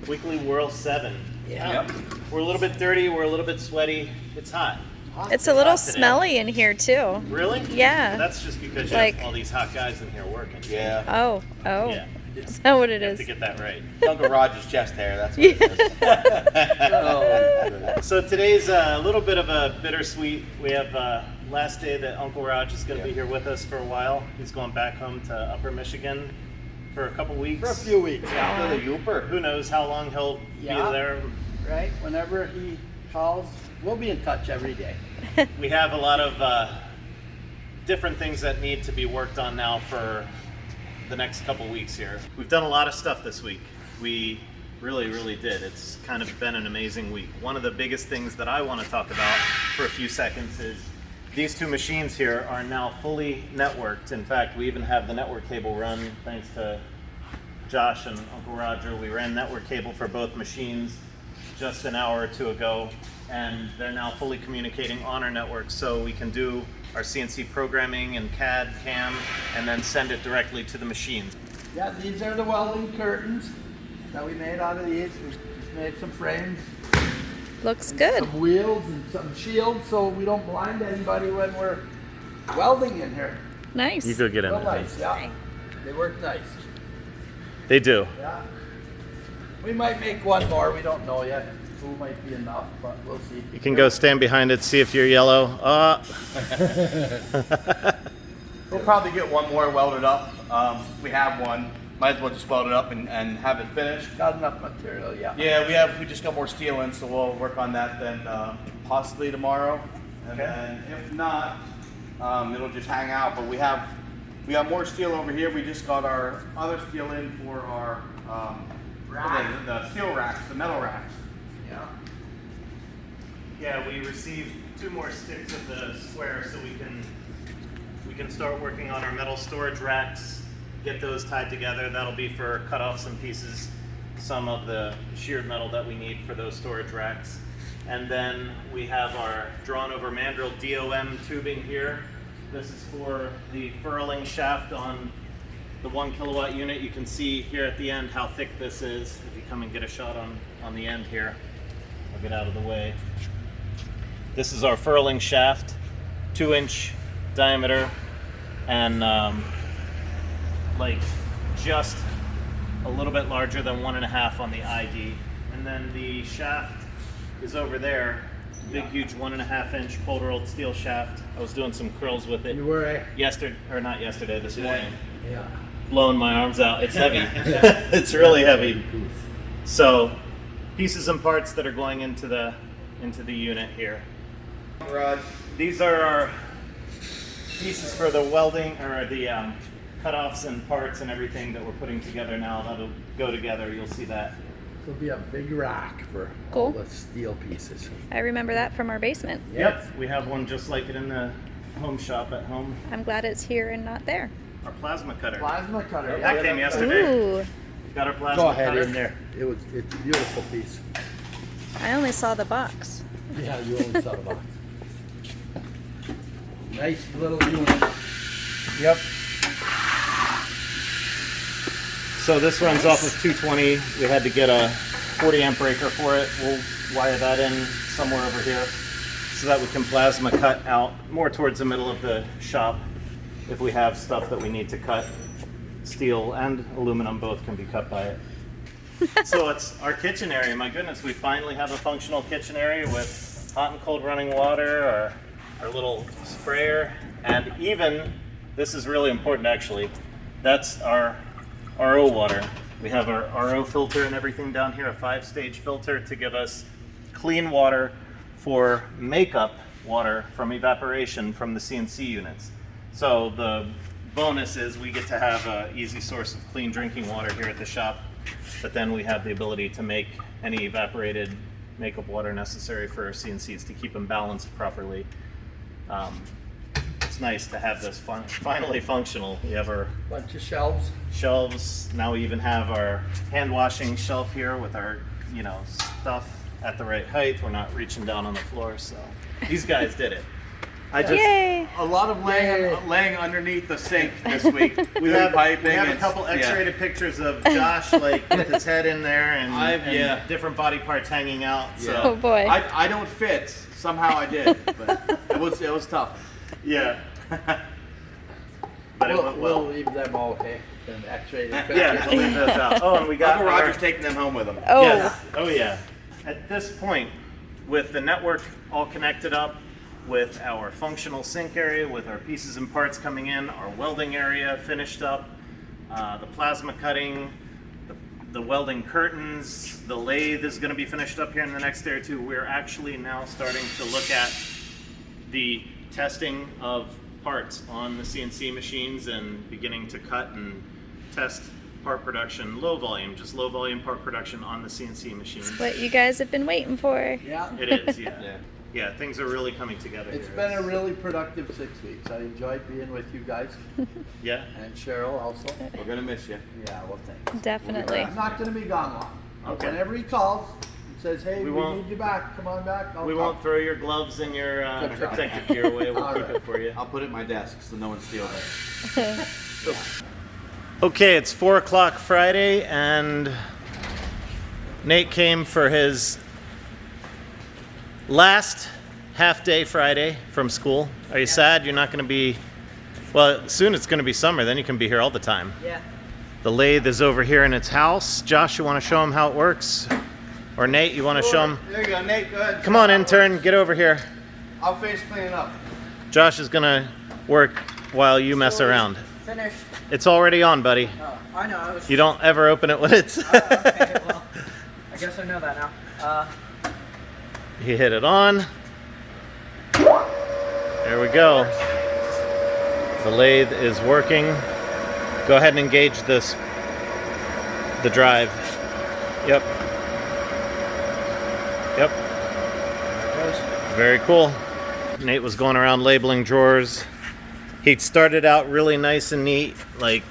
Weekly Whirl 7. Yeah. Yep. We're a little bit dirty, we're a little bit sweaty. It's hot. It's a little hot today. smelly in here too. Really? Yeah. That's just because you Like- have all these hot guys in here working. Yeah. Oh. Yeah. Is that what it You have is? to get that right. Uncle Roger's chest hair, that's what it is. So today's a little bit of a bittersweet. We have last day that Uncle Raj is going to be here with us for a while. He's going back home to Upper Michigan for a couple weeks. For a few weeks, After the Yooper. Who knows how long he'll Yeah. be there. right? Whenever he calls, we'll be in touch every day. We have a lot of different things that need to be worked on now for the next couple weeks here. We've done a lot of stuff this week. We really did. It's kind of been an amazing week. One of the biggest things that I want to talk about for a few seconds is these two machines here are now fully networked. In fact, we even have the network cable run thanks to Josh and Uncle Roger. We ran network cable for both machines just an hour or two ago, and they're now fully communicating on our network, so we can do our CNC programming and CAD, CAM, and then send it directly to the machines. Yeah, these are the welding curtains that we made out of these. We just made some frames, Looks good. some wheels, and some shields so we don't blind anybody when we're welding in here. Nice. You go get in Real there. nice, yeah. They work nice. They do. Yeah. We might make one more. We don't know yet. Two might be enough, but we'll see. You can go stand behind it, see if you're yellow. We'll probably get one more welded up. We have one. Might as well just weld it up and have it finished. Got enough material, yeah. Yeah, we just got more steel in, so we'll work on that then possibly tomorrow. And Okay. then if not, it'll just hang out. But we got more steel over here. We just got our other steel in for our the steel racks, the metal racks. Yeah. Yeah, we received 2 more sticks of the square, so we can start working on our metal storage racks, get those tied together. That'll be for cut off some pieces, some of the sheared metal that we need for those storage racks. And then we have our drawn over mandrel DOM tubing here. This is for the furling shaft on the 1 kilowatt unit. You can see here at the end how thick this is. If you come and get a shot on the end here, I'll get out of the way. This is our furling shaft, 2-inch diameter, and like just a little bit larger than 1.5 on the ID. And then the shaft is over there, big huge 1.5-inch cold rolled steel shaft. I was doing some curls with it You were yesterday, or not yesterday, this morning. Yeah. Blowing my arms out. It's heavy. It's really heavy. So pieces and parts that are going into the unit here. These are our pieces for the welding, or the cutoffs and parts and everything that we're putting together now. That'll go together. You'll see that. This will be a big rack for all the steel pieces. I remember that from our basement. Yep. We have one just like it in the home shop at home. I'm glad it's here and not there. Our plasma cutter. Plasma cutter. That came yesterday. Ooh. Got our plasma Go ahead cutter. in there. It's a beautiful piece. I only saw the box. Yeah, you only saw the box. Nice little unit. Yep. So this runs off of 220. We had to get a 40 amp breaker for it. We'll wire that in somewhere over here so that we can plasma cut out more towards the middle of the shop if we have stuff that we need to cut. Steel and aluminum both can be cut by it. So it's our kitchen area. My goodness, we finally have a functional kitchen area with hot and cold running water, our little sprayer, and even, this is really important actually, that's our RO water. We have our RO filter and everything down here, a 5-stage filter to give us clean water for makeup water from evaporation from the CNC units. So the bonus is we get to have an easy source of clean drinking water here at the shop, but then we have the ability to make any evaporated makeup water necessary for our CNCs to keep them balanced properly. It's nice to have this finally functional. We have our Bunch of shelves. shelves. Now we even have our hand washing shelf here with our, stuff at the right height. We're not reaching down on the floor. So these guys did it. I just Yay! A lot of laying underneath the sink this week. we have piping. we have a and- couple yeah. X-rated pictures of Josh like with his head in there and, yeah. different body parts hanging out. So Oh boy. I don't fit. Somehow I did, but it was tough. yeah. But it went well. We'll leave them all okay. And X-rated Yeah, we'll leave those out. Oh, and we got Uncle Roger's taking them home with him. Oh. Yes. Oh yeah. At this point, with the network all connected up, with our functional sink area, with our pieces and parts coming in, our welding area finished up, the plasma cutting, the welding curtains, the lathe is going to be finished up here in the next day or two. We're actually now starting to look at the testing of parts on the CNC machines and beginning to cut and test part production, low volume part production on the CNC machines. What you guys have been waiting for. Yeah. It is, yeah. Yeah. Yeah, things are really coming together It's here. been a really productive 6 weeks. I enjoyed being with you guys Yeah. and Cheryl also. We're gonna miss you. Yeah, well, thanks. Definitely. I'm not going to be gone long. Okay. Whenever he calls and says, hey, We we won't- need you back, come on back, I'll We come. won't throw your gloves and your Good try. protective gear away. We'll All keep right. it for you. I'll put it in my desk so no one steals it. Okay, it's 4 o'clock Friday, and Nate came for his last half-day Friday from school. Are you sad you're not going to be... Well, soon it's going to be summer, then you can be here all the time. Yeah. The lathe is over here in its house. Josh, you want to show him how it works? Or Nate, you want to show him? There you go, Nate. Go ahead. Come on, intern, get over here. I'll finish cleaning up. Josh is going to work while you mess around. Finished. It's already on, buddy. Oh, I know. I was. You don't ever open it when it's... Okay, well, I guess I know that now. He hit it on. There we go. The lathe is working. Go ahead and engage the drive. Yep. Yep. Very cool. Nate was going around labeling drawers. He started out really nice and neat, like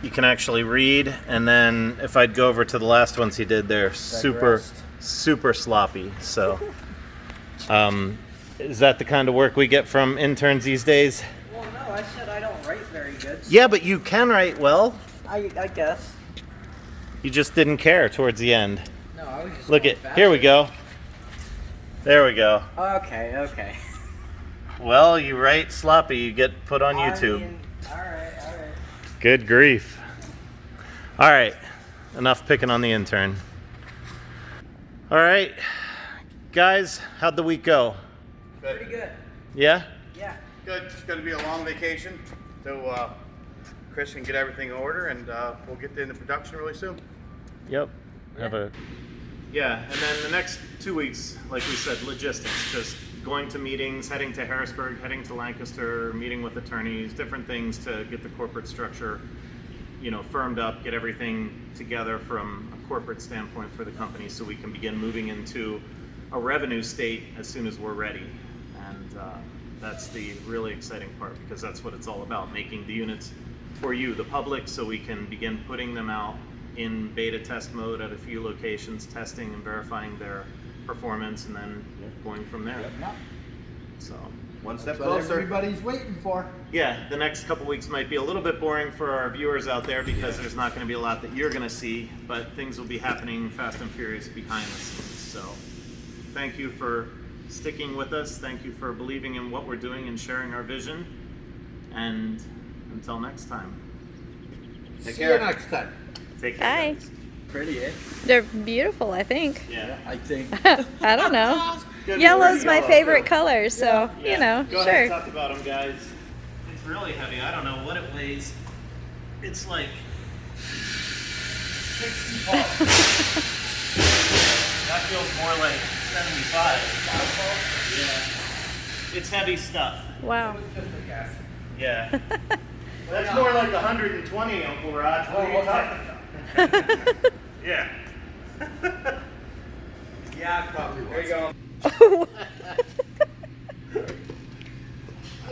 you can actually read, and then if I'd go over to the last ones he did, they're super sloppy. So is that the kind of work we get from interns these days? Well, no, I said I don't write very good. Yeah, but you can write well. I guess. You just didn't care towards the end. No, I was just. Look going at, here we go. There we go. Okay. Well, you write sloppy, you get put on YouTube. All right. Good grief. All right, enough picking on the intern. All right, guys, how'd the week go? Pretty good. Yeah? Yeah. Good. It's going to be a long vacation, so Chris can get everything in order, and we'll get into production really soon. Yep. Yeah, and then the next 2 weeks, like we said, logistics, just going to meetings, heading to Harrisburg, heading to Lancaster, meeting with attorneys, different things to get the corporate structure, firmed up, get everything together from a corporate standpoint for the company so we can begin moving into a revenue state as soon as we're ready. And that's the really exciting part, because that's what it's all about, making the units for you, the public, so we can begin putting them out in beta test mode at a few locations, testing and verifying their performance, and then going from there. Yeah. So One step That's what closer. everybody's waiting for. yeah, the next couple weeks might be a little bit boring for our viewers out there, because there's not going to be a lot that you're going to see, but things will be happening fast and furious behind the scenes. So thank you for sticking with us. Thank you for believing in what we're doing and sharing our vision. And until next time, Take See care. you next time. take care. Bye. guys. Pretty, eh? They're beautiful, I think. Yeah. I think. I don't know. Good Yellow's word, my yellow. favorite color, so, Yeah. Go ahead sure. and talk about them, guys. It's really heavy. I don't know what it weighs. It's like 60 pounds. That feels more like 75. Yeah. It's heavy stuff. Wow. Yeah. That's more like 120, Uncle Raj. What are you talking about? Yeah. Yeah, probably. There you go.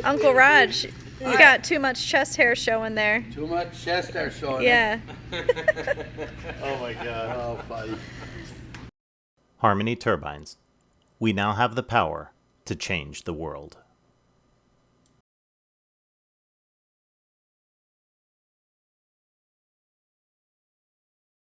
Uncle Raj, you got too much chest hair showing there. Too much chest there showing. Yeah. Oh my God. Oh, buddy. Harmony Turbines. We now have the power to change the world.